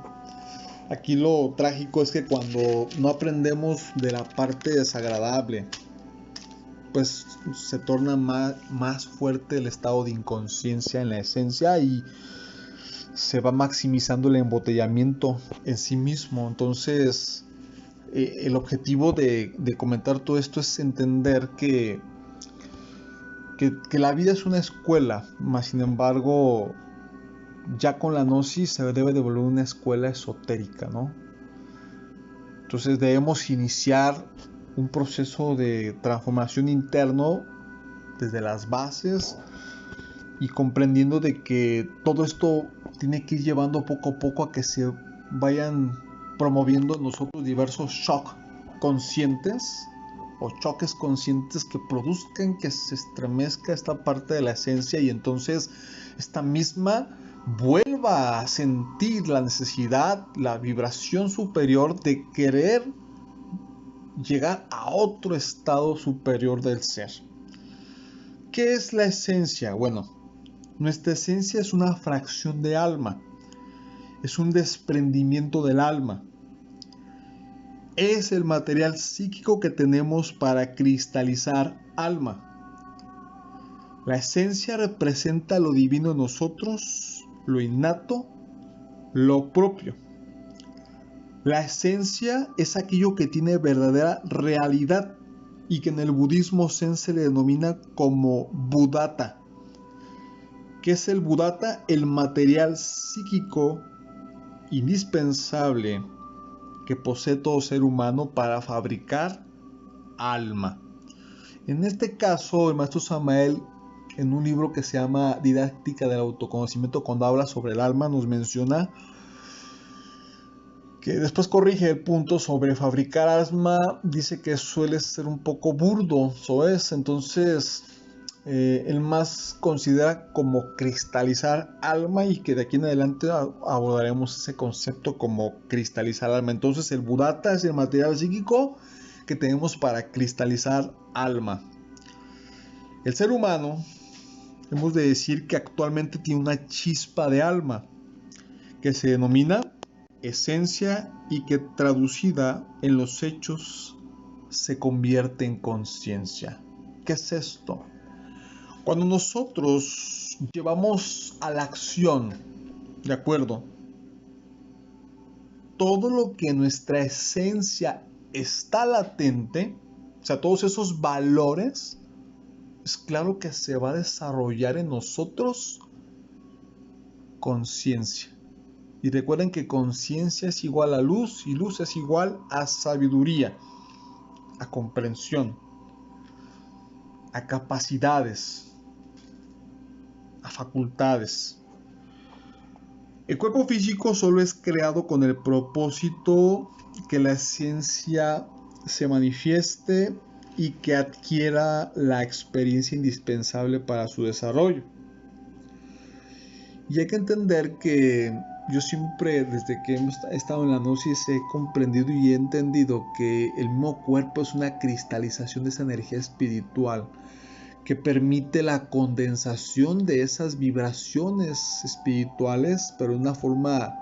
Aquí lo trágico es que cuando no aprendemos de la parte desagradable, pues se torna más fuerte el estado de inconsciencia en la esencia y se va maximizando el embotellamiento en sí mismo. Entonces, el objetivo de comentar todo esto es entender que la vida es una escuela, mas sin embargo, ya con la gnosis se debe de volver una escuela esotérica, ¿no? Entonces debemos iniciar un proceso de transformación interno desde las bases y comprendiendo de que todo esto tiene que ir llevando poco a poco a que se vayan promoviendo en nosotros diversos shocks conscientes o choques conscientes que produzcan que se estremezca esta parte de la esencia y entonces esta misma vuelva a sentir la necesidad, la vibración superior de querer llegar a otro estado superior del ser. ¿Qué es la esencia? Bueno, nuestra esencia es una fracción de alma, es un desprendimiento del alma. Es el material psíquico que tenemos para cristalizar alma. La esencia representa lo divino en nosotros, lo innato, lo propio. La esencia es aquello que tiene verdadera realidad y que en el budismo zen se le denomina como Buddhata. ¿Qué es el Buddhata? El material psíquico indispensable que posee todo ser humano para fabricar alma. En este caso, el maestro Samael, en un libro que se llama Didáctica del Autoconocimiento, cuando habla sobre el alma, nos menciona que después corrige el punto sobre fabricar alma, dice que suele ser un poco burdo, ¿so es? Entonces, él más considera como cristalizar alma, y que de aquí en adelante abordaremos ese concepto como cristalizar alma. Entonces, el Buddhata es el material psíquico que tenemos para cristalizar alma. El ser humano, hemos de decir que actualmente tiene una chispa de alma que se denomina esencia y que traducida en los hechos se convierte en conciencia. ¿Qué es esto? Cuando nosotros llevamos a la acción, ¿de acuerdo?, todo lo que en nuestra esencia está latente, o sea, todos esos valores, es claro que se va a desarrollar en nosotros conciencia. Y recuerden que conciencia es igual a luz, y luz es igual a sabiduría, a comprensión, a capacidades, a facultades. El cuerpo físico solo es creado con el propósito que la esencia se manifieste y que adquiera la experiencia indispensable para su desarrollo. Y hay que entender que yo siempre, desde que he estado en la gnosis, he comprendido y he entendido que el mismo cuerpo es una cristalización de esa energía espiritual que permite la condensación de esas vibraciones espirituales, pero de una forma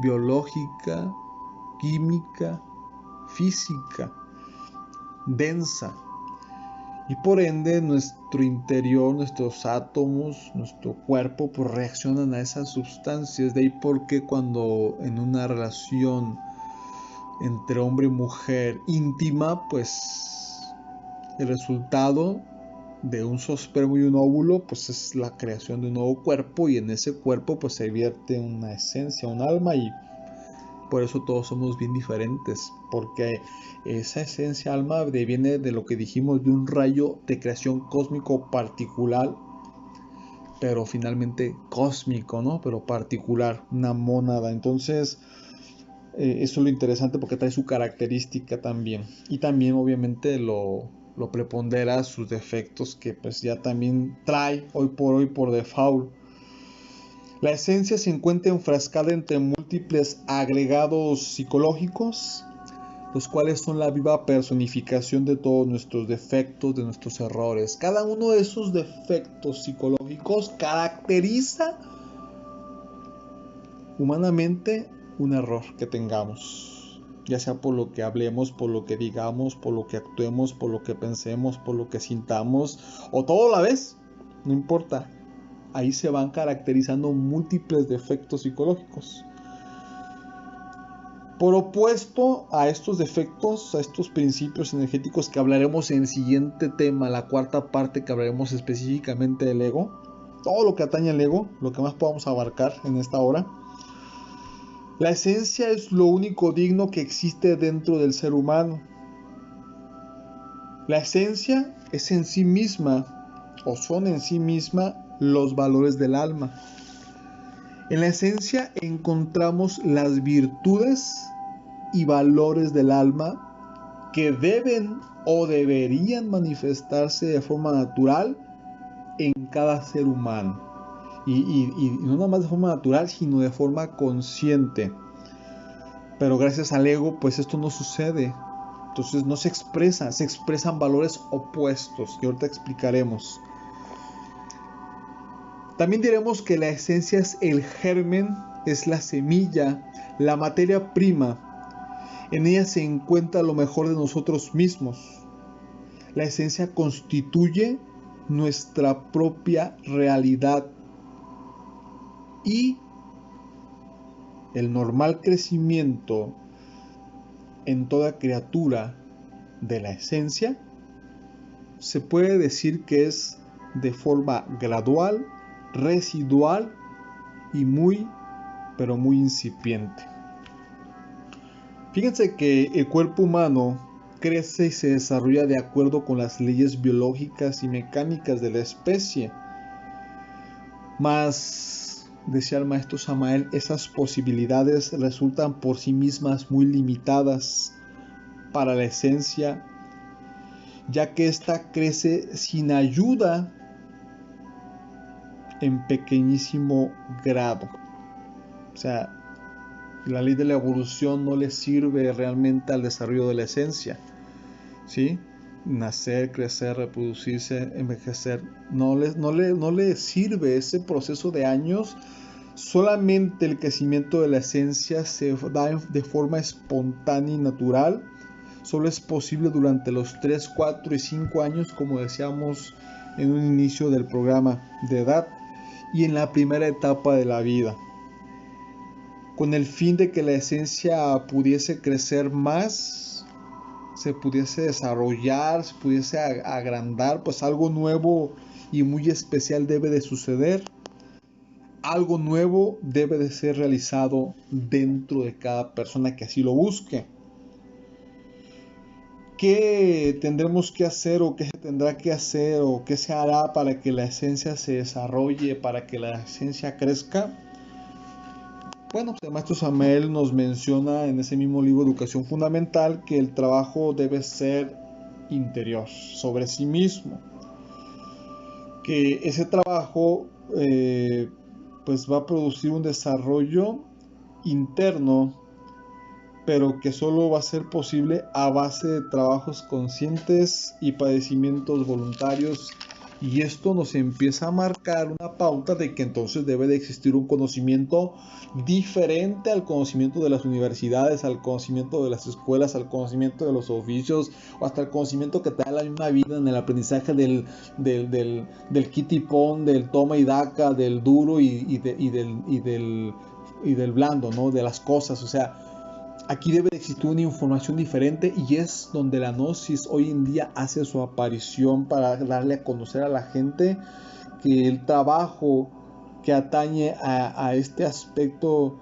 biológica, química, física, densa. Y por ende nuestro interior, nuestros átomos, nuestro cuerpo, pues reaccionan a esas sustancias. De ahí porque cuando en una relación entre hombre y mujer íntima, pues el resultado de un zoospermo y un óvulo, pues es la creación de un nuevo cuerpo, y en ese cuerpo pues se vierte una esencia, un alma, y por eso todos somos bien diferentes, porque esa esencia alma viene de lo que dijimos, de un rayo de creación cósmico particular, pero finalmente cósmico, ¿no? Pero particular, una mónada. Entonces, eso es lo interesante, porque trae su característica también. Y también obviamente lo prepondera sus defectos, que pues ya también trae hoy por default. La esencia se encuentra enfrascada entre múltiples agregados psicológicos, los cuales son la viva personificación de todos nuestros defectos, de nuestros errores. Cada uno de esos defectos psicológicos caracteriza humanamente un error que tengamos, ya sea por lo que hablemos, por lo que digamos, por lo que actuemos, por lo que pensemos, por lo que sintamos, o todo a la vez, no importa. Ahí se van caracterizando múltiples defectos psicológicos. Por opuesto a estos defectos, a estos principios energéticos que hablaremos en el siguiente tema, la cuarta parte, que hablaremos específicamente del ego, todo lo que atañe al ego, lo que más podamos abarcar en esta hora. La esencia es lo único digno que existe dentro del ser humano. La esencia es en sí misma, o son en sí misma, los valores del alma. En la esencia encontramos las virtudes y valores del alma que deben o deberían manifestarse de forma natural en cada ser humano. Y no nada más de forma natural, sino de forma consciente. Pero gracias al ego, pues esto no sucede. Entonces no se expresa, se expresan valores opuestos, que ahorita explicaremos. También diremos que la esencia es el germen, es la semilla, la materia prima. En ella se encuentra lo mejor de nosotros mismos. La esencia constituye nuestra propia realidad, y el normal crecimiento en toda criatura de la esencia, se puede decir que es de forma gradual, residual y muy, pero muy incipiente. Fíjense que el cuerpo humano crece y se desarrolla de acuerdo con las leyes biológicas y mecánicas de la especie. Mas, decía el maestro Samael, esas posibilidades resultan por sí mismas muy limitadas para la esencia, ya que ésta crece sin ayuda en pequeñísimo grado. O sea, la ley de la evolución no le sirve realmente al desarrollo de la esencia, ¿sí? Nacer, crecer, reproducirse, envejecer, no le sirve ese proceso de años. Solamente el crecimiento de la esencia se da de forma espontánea y natural. Solo es posible durante los 3, 4 y 5 años, como decíamos en un inicio del programa, de edad, y en la primera etapa de la vida, con el fin de que la esencia pudiese crecer más, se pudiese desarrollar, se pudiese agrandar, pues algo nuevo y muy especial debe de suceder. Algo nuevo debe de ser realizado dentro de cada persona que así lo busque. ¿Qué tendremos que hacer o qué se tendrá que hacer o qué se hará para que la esencia se desarrolle, para que la esencia crezca? Bueno, pues el maestro Samael nos menciona en ese mismo libro Educación Fundamental que el trabajo debe ser interior, sobre sí mismo. Que ese trabajo pues va a producir un desarrollo interno, pero que solo va a ser posible a base de trabajos conscientes y padecimientos voluntarios, y esto nos empieza a marcar una pauta de que entonces debe de existir un conocimiento diferente al conocimiento de las universidades, al conocimiento de las escuelas, al conocimiento de los oficios, o hasta el conocimiento que te da la misma vida en el aprendizaje del kit y pon, del toma y daca, del duro y del blando, ¿no? De las cosas. O sea, aquí debe de existir una información diferente, y es donde la gnosis hoy en día hace su aparición para darle a conocer a la gente que el trabajo que atañe a este aspecto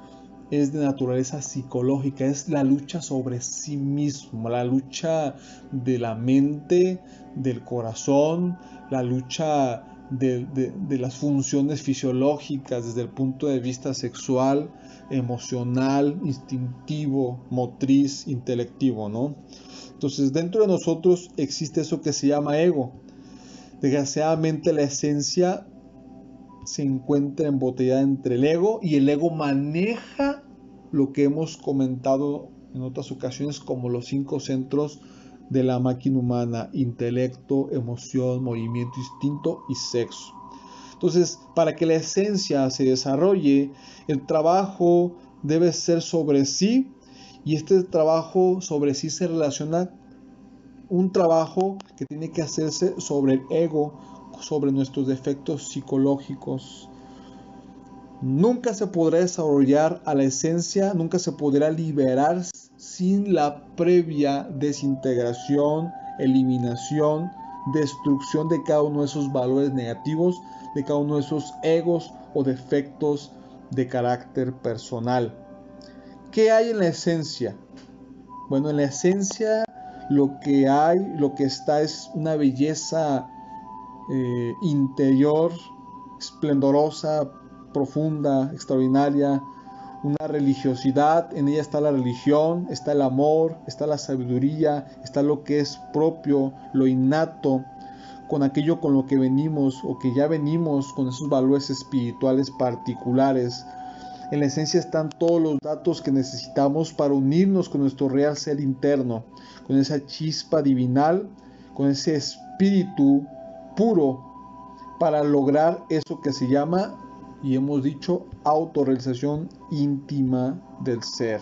es de naturaleza psicológica, es la lucha sobre sí mismo, la lucha de la mente, del corazón, la lucha de las funciones fisiológicas desde el punto de vista sexual, emocional, instintivo, motriz, intelectivo, ¿no? Entonces, dentro de nosotros existe eso que se llama ego. Desgraciadamente, la esencia se encuentra embotellada entre el ego, y el ego maneja lo que hemos comentado en otras ocasiones como los 5 centros de la máquina humana: intelecto, emoción, movimiento, instinto y sexo. Entonces, para que la esencia se desarrolle, el trabajo debe ser sobre sí, y este trabajo sobre sí se relaciona un trabajo que tiene que hacerse sobre el ego, sobre nuestros defectos psicológicos. Nunca se podrá desarrollar a la esencia, nunca se podrá liberar sin la previa desintegración, eliminación, destrucción de cada uno de esos valores negativos, de cada uno de esos egos o defectos de carácter personal. ¿Qué hay en la esencia? Bueno, en la esencia lo que hay, lo que está es una belleza interior, esplendorosa, profunda, extraordinaria, una religiosidad. En ella está la religión, está el amor, está la sabiduría, está lo que es propio, lo innato, con aquello con lo que venimos o que ya venimos, con esos valores espirituales particulares. En la esencia están todos los datos que necesitamos para unirnos con nuestro real ser interno, con esa chispa divinal, con ese espíritu puro, para lograr eso que se llama, y hemos dicho, autorrealización íntima del ser.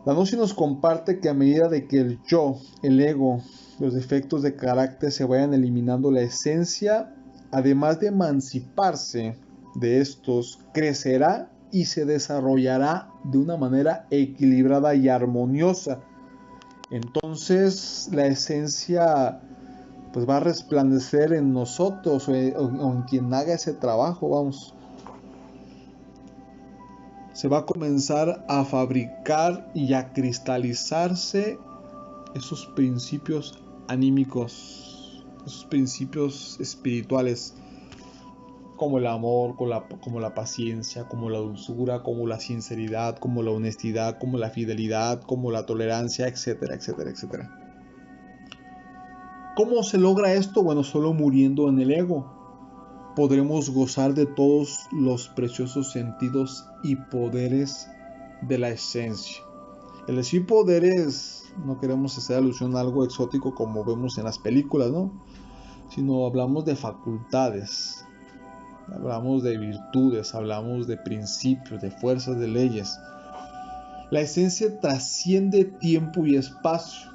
La gnosis nos comparte que a medida de que el yo, el ego, los defectos de carácter se vayan eliminando, la esencia, además de emanciparse de estos, crecerá y se desarrollará de una manera equilibrada y armoniosa. Entonces la esencia pues va a resplandecer en nosotros o en quien haga ese trabajo, vamos. Se va a comenzar a fabricar y a cristalizarse esos principios anímicos, esos principios espirituales, como el amor, como la paciencia, como la dulzura, como la sinceridad, como la honestidad, como la fidelidad, como la tolerancia, etcétera, etcétera, etcétera. ¿Cómo se logra esto? Bueno, solo muriendo en el ego podremos gozar de todos los preciosos sentidos y poderes de la esencia. El decir poderes, no queremos hacer alusión a algo exótico como vemos en las películas, ¿no? Sino hablamos de facultades, hablamos de virtudes, hablamos de principios, de fuerzas, de leyes. La esencia trasciende tiempo y espacio,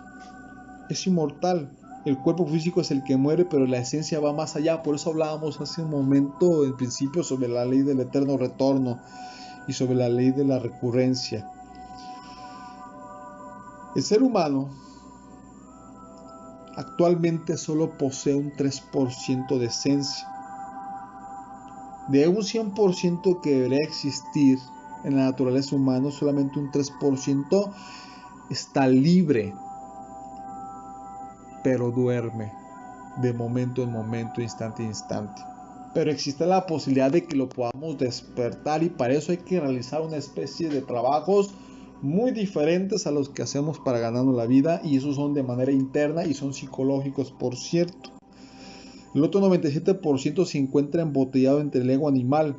es inmortal. El cuerpo físico es el que muere, pero la esencia va más allá. Por eso hablábamos hace un momento, en principio, sobre la ley del eterno retorno y sobre la ley de la recurrencia. El ser humano actualmente solo posee un 3% de esencia. De un 100% que debería existir en la naturaleza humana, solamente un 3% está libre, pero duerme de momento en momento, instante a instante. Pero existe la posibilidad de que lo podamos despertar y para eso hay que realizar una especie de trabajos muy diferentes a los que hacemos para ganarnos la vida, y esos son de manera interna y son psicológicos, por cierto. El otro 97% se encuentra embotellado entre el ego animal.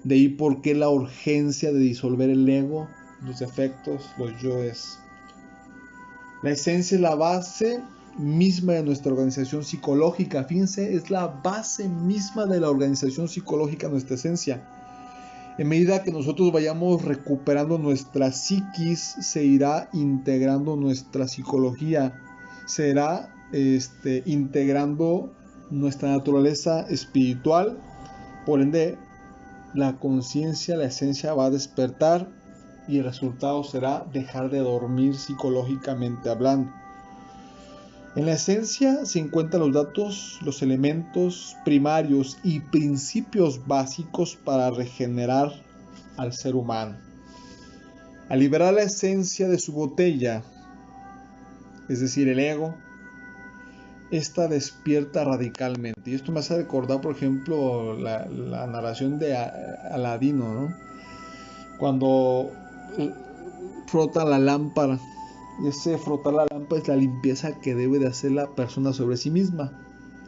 De ahí por qué la urgencia de disolver el ego, los defectos, los yoes. La esencia es la base misma de nuestra organización psicológica. Fíjense, es la base misma de la organización psicológica, nuestra esencia. En medida que nosotros vayamos recuperando nuestra psiquis, se irá integrando nuestra psicología, se irá integrando nuestra naturaleza espiritual. Por ende, la conciencia, la esencia va a despertar y el resultado será dejar de dormir psicológicamente hablando. En la esencia se encuentran los datos, los elementos primarios y principios básicos para regenerar al ser humano. Al liberar la esencia de su botella, es decir, el ego, esta despierta radicalmente. Y esto me hace recordar, por ejemplo, la narración de Aladino, ¿no? Cuando frota la lámpara. Y ese frotar la lámpara es la limpieza que debe de hacer la persona sobre sí misma.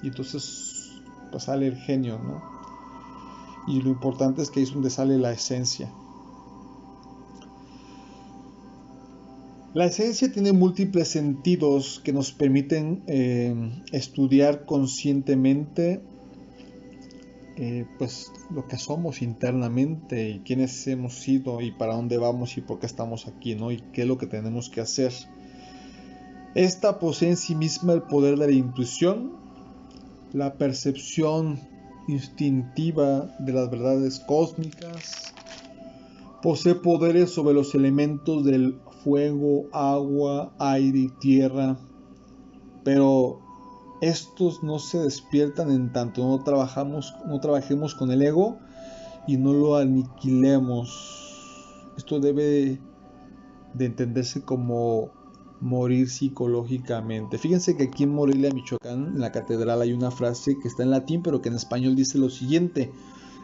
Y entonces pues sale el genio, ¿no? Y lo importante es que es donde sale la esencia. La esencia tiene múltiples sentidos que nos permiten estudiar conscientemente pues lo que somos internamente y quiénes hemos sido y para dónde vamos y por qué estamos aquí, ¿no? Y qué es lo que tenemos que hacer. Esta posee en sí misma el poder de la intuición, la percepción instintiva de las verdades cósmicas, posee poderes sobre los elementos del fuego, agua, aire y tierra, pero estos no se despiertan en tanto no trabajemos con el ego y no lo aniquilemos. Esto debe de entenderse como morir psicológicamente. Fíjense que aquí en Morelia, Michoacán, en la catedral hay una frase que está en latín, pero que en español dice lo siguiente,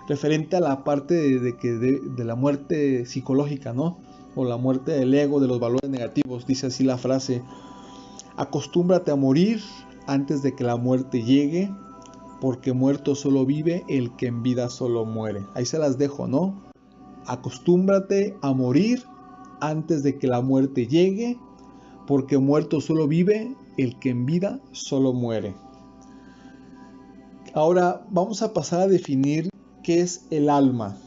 referente a la parte de la muerte psicológica, ¿no? O la muerte del ego, de los valores negativos. Dice así la frase: acostúmbrate a morir antes de que la muerte llegue, porque muerto solo vive el que en vida solo muere. Ahí se las dejo, ¿no? Acostúmbrate a morir antes de que la muerte llegue, porque muerto solo vive el que en vida solo muere. Ahora vamos a pasar a definir qué es el alma.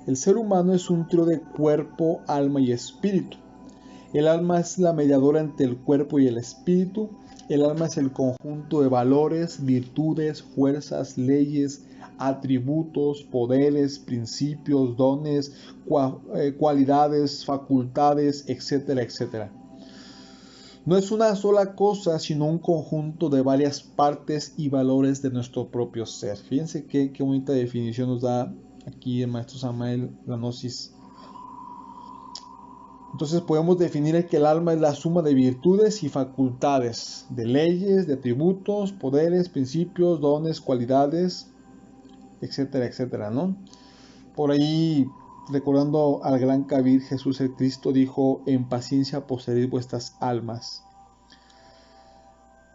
El ser humano es un trío de cuerpo, alma y espíritu. El alma es la mediadora entre el cuerpo y el espíritu. El alma es el conjunto de valores, virtudes, fuerzas, leyes, atributos, poderes, principios, dones, cualidades, facultades, etcétera, etcétera. No es una sola cosa, sino un conjunto de varias partes y valores de nuestro propio ser. Fíjense qué bonita definición nos da aquí el maestro Samael, la gnosis. Entonces podemos definir que el alma es la suma de virtudes y facultades, de leyes, de atributos, poderes, principios, dones, cualidades, etcétera, etcétera, ¿no? Por ahí, recordando al gran Kabir, Jesús el Cristo dijo: en paciencia poseed vuestras almas.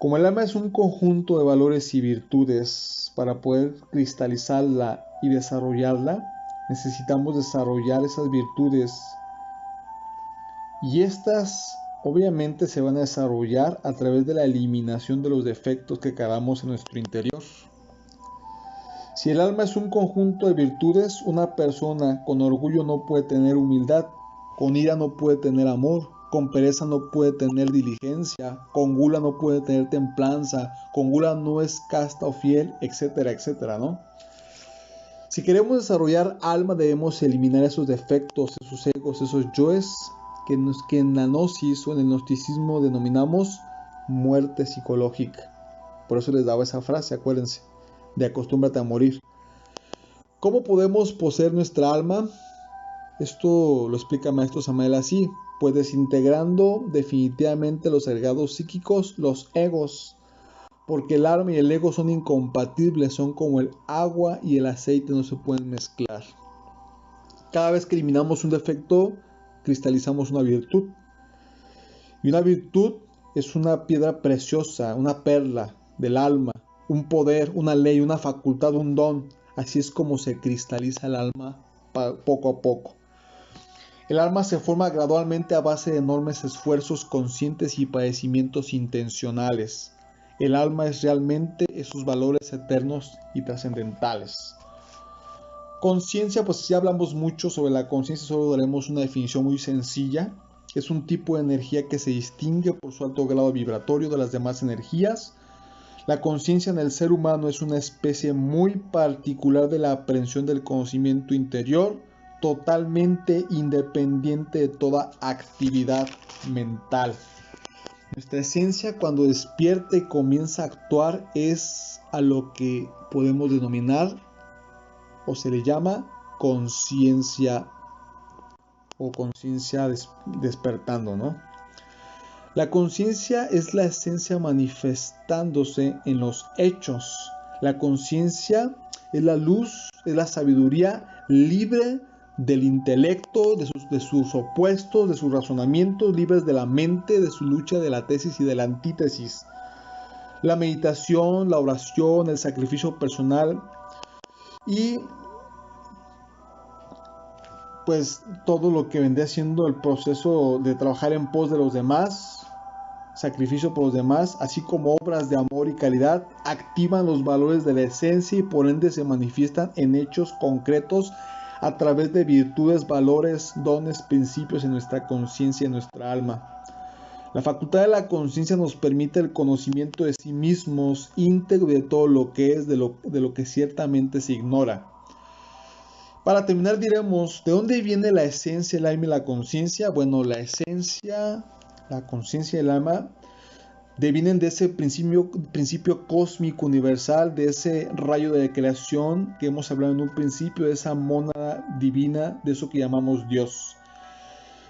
Como el alma es un conjunto de valores y virtudes, para poder cristalizarla y desarrollarla, necesitamos desarrollar esas virtudes. Y estas obviamente se van a desarrollar a través de la eliminación de los defectos que cargamos en nuestro interior. Si el alma es un conjunto de virtudes, una persona con orgullo no puede tener humildad, con ira no puede tener amor, con pereza no puede tener diligencia, con gula no puede tener templanza, con gula no es casta o fiel, etcétera, etcétera, ¿no? Si queremos desarrollar alma, debemos eliminar esos defectos, esos egos, esos yoes, que en la gnosis o en el gnosticismo denominamos muerte psicológica. Por eso les daba esa frase, acuérdense, de acostúmbrate a morir. ¿Cómo podemos poseer nuestra alma? Esto lo explica el maestro Samael así: pues desintegrando definitivamente los agregados psíquicos, los egos, porque el alma y el ego son incompatibles, son como el agua y el aceite, no se pueden mezclar. Cada vez que eliminamos un defecto, cristalizamos una virtud. Y una virtud es una piedra preciosa, una perla del alma, un poder, una ley, una facultad, un don. Así es como se cristaliza el alma poco a poco. El alma se forma gradualmente a base de enormes esfuerzos conscientes y padecimientos intencionales. El alma es realmente esos valores eternos y trascendentales. Conciencia, pues ya hablamos mucho sobre la conciencia, solo daremos una definición muy sencilla. Es un tipo de energía que se distingue por su alto grado vibratorio de las demás energías. La conciencia en el ser humano es una especie muy particular de la aprehensión del conocimiento interior, totalmente independiente de toda actividad mental. Nuestra esencia, cuando despierta y comienza a actuar, es a lo que podemos denominar o se le llama conciencia o conciencia despertando, ¿no? La conciencia es la esencia manifestándose en los hechos. La conciencia es la luz, es la sabiduría libre del intelecto, de sus opuestos, de sus razonamientos, libres de la mente, de su lucha de la tesis y de la antítesis. La meditación, la oración, el sacrificio personal y pues todo lo que vendría siendo el proceso de trabajar en pos de los demás, sacrificio por los demás, así como obras de amor y caridad, activan los valores de la esencia y por ende se manifiestan en hechos concretos a través de virtudes, valores, dones, principios en nuestra conciencia y en nuestra alma. La facultad de la conciencia nos permite el conocimiento de sí mismos íntegro de todo lo que es, de lo que ciertamente se ignora. Para terminar diremos, ¿de dónde viene la esencia, el alma y la conciencia? Bueno, la esencia, la conciencia y el alma devienen de ese principio cósmico universal, de ese rayo de creación que hemos hablado en un principio, de esa mónada divina, de eso que llamamos Dios.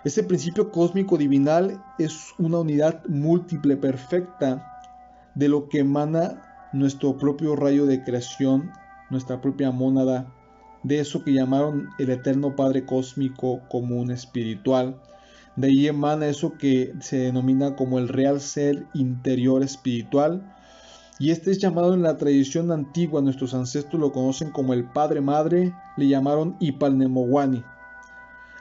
Ese principio cósmico divinal es una unidad múltiple perfecta de lo que emana nuestro propio rayo de creación, nuestra propia mónada, de eso que llamaron el eterno Padre Cósmico Común Espiritual. De ahí emana eso que se denomina como el real ser interior espiritual. Y este es llamado en la tradición antigua, nuestros ancestros lo conocen como el Padre Madre, le llamaron Ipalnemowani,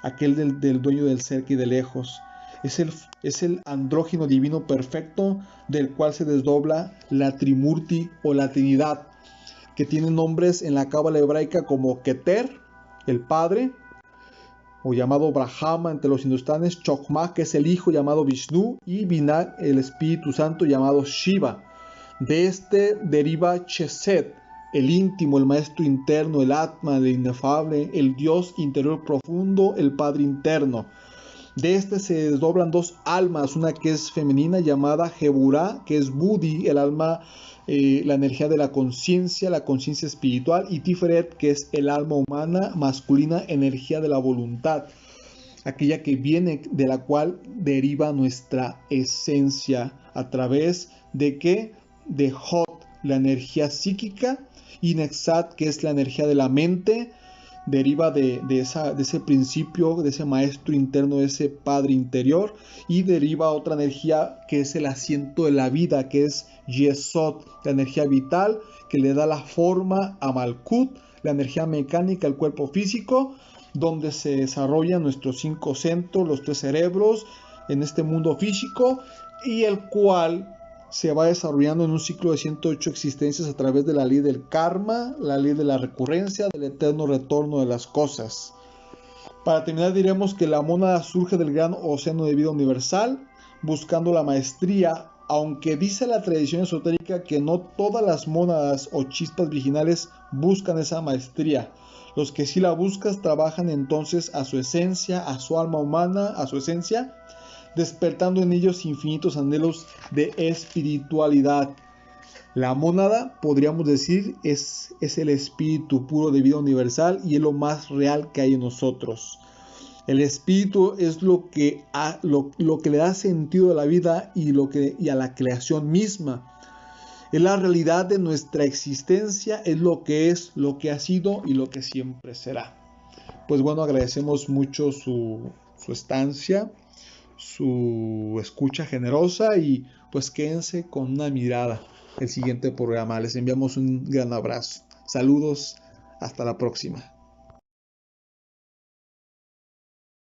aquel del dueño del cerca y de lejos. Es el andrógino divino perfecto del cual se desdobla la Trimurti o la Trinidad, que tiene nombres en la cábala hebraica como Keter, el Padre, o llamado Brahma entre los hindustanes, Chokmah, que es el Hijo llamado Vishnu, y Binah, el Espíritu Santo llamado Shiva. De este deriva Chesed, el íntimo, el maestro interno, el Atma, el inefable, el Dios interior profundo, el Padre interno. De este se desdoblan dos almas, una que es femenina llamada Geburah, que es Budi, el alma, la energía de la conciencia espiritual, y Tiferet, que es el alma humana masculina, energía de la voluntad, aquella que viene, de la cual deriva nuestra esencia, a través de ¿qué? De Hot, la energía psíquica, y Nexat, que es la energía de la mente, deriva de ese principio, de ese maestro interno, de ese padre interior, y deriva otra energía que es el asiento de la vida, que es Yesod, la energía vital que le da la forma a Malkut, la energía mecánica al cuerpo físico, donde se desarrollan nuestros 5 centros, los 3 cerebros en este mundo físico, y el cual se va desarrollando en un ciclo de 108 existencias a través de la ley del karma, la ley de la recurrencia, del eterno retorno de las cosas. Para terminar, diremos que la mónada surge del gran océano de vida universal, buscando la maestría, aunque dice la tradición esotérica que no todas las mónadas o chispas virginales buscan esa maestría. Los que sí la buscan trabajan entonces a su esencia, a su alma humana, a su esencia, despertando en ellos infinitos anhelos de espiritualidad. La mónada, podríamos decir, es el espíritu puro de vida universal y es lo más real que hay en nosotros. El espíritu es lo que le da sentido a la vida y a la creación misma. Es la realidad de nuestra existencia, es, lo que ha sido y lo que siempre será. Pues bueno, agradecemos mucho su estancia, su escucha generosa, y pues quédense con una mirada el siguiente programa. Les enviamos un gran abrazo. Saludos, hasta la próxima.